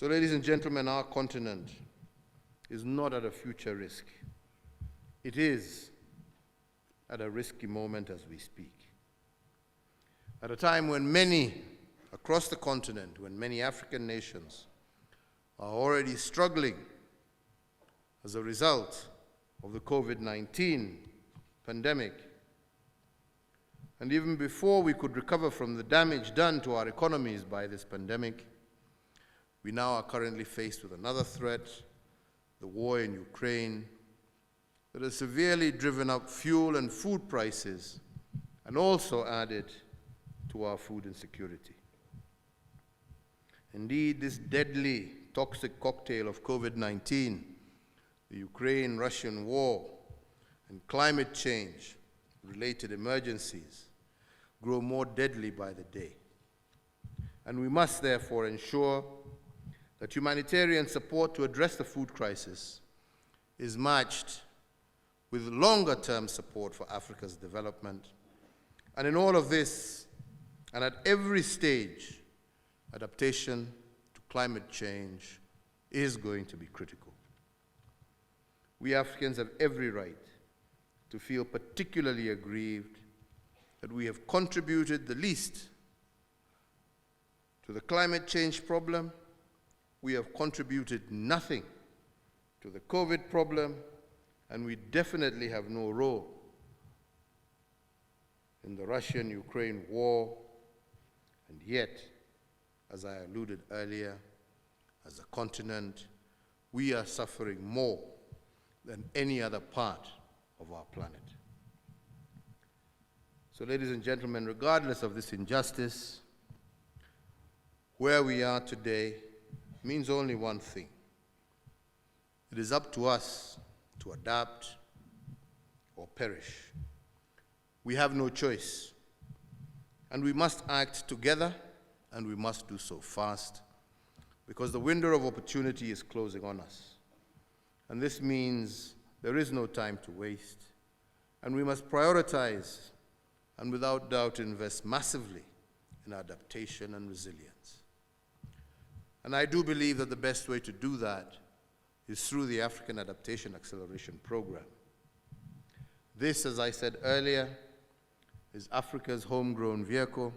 So, ladies and gentlemen, our continent is not at a future risk. It is at a risky moment as we speak. At a time when many across the continent, when many African nations are already struggling as a result of the COVID-19 pandemic, and even before we could recover from the damage done to our economies by this pandemic, we now are currently faced with another threat, the war in Ukraine, that has severely driven up fuel and food prices and also added to our food insecurity. Indeed, this deadly, toxic cocktail of COVID-19, the Ukraine-Russian war, and climate change-related emergencies grow more deadly by the day. And we must therefore ensure that humanitarian support to address the food crisis is matched with longer-term support for Africa's development. And in all of this, and at every stage, adaptation to climate change is going to be critical. We Africans have every right to feel particularly aggrieved that we have contributed the least to the climate change problem. We have contributed nothing to the COVID problem, and we definitely have no role in the Russian-Ukraine war. And yet, as I alluded earlier, as a continent, we are suffering more than any other part of our planet. So, ladies and gentlemen, regardless of this injustice, where we are today means only one thing. It is up to us to adapt or perish. We have no choice, and we must act together, and we must do so fast, because the window of opportunity is closing on us. And this means there is no time to waste, and we must prioritize and without doubt invest massively in adaptation and resilience. And I do believe that the best way to do that is through the African Adaptation Acceleration Program. This, as I said earlier, is Africa's homegrown vehicle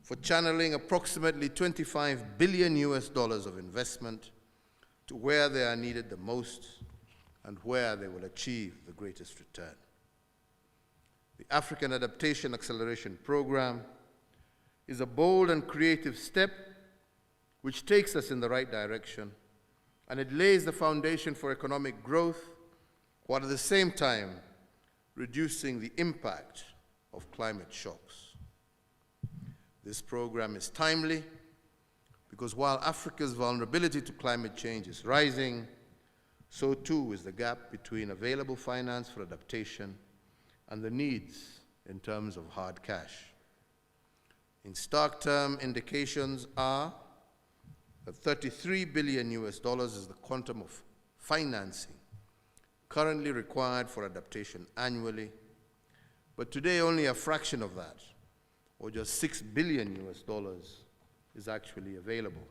for channeling approximately $25 billion of investment to where they are needed the most and where they will achieve the greatest return. The African Adaptation Acceleration Program is a bold and creative step which takes us in the right direction, and it lays the foundation for economic growth while at the same time reducing the impact of climate shocks. This program is timely because while Africa's vulnerability to climate change is rising, so too is the gap between available finance for adaptation and the needs in terms of hard cash. In stark term, indications are that $33 billion is the quantum of financing currently required for adaptation annually, but today only a fraction of that, or just $6 billion is actually available.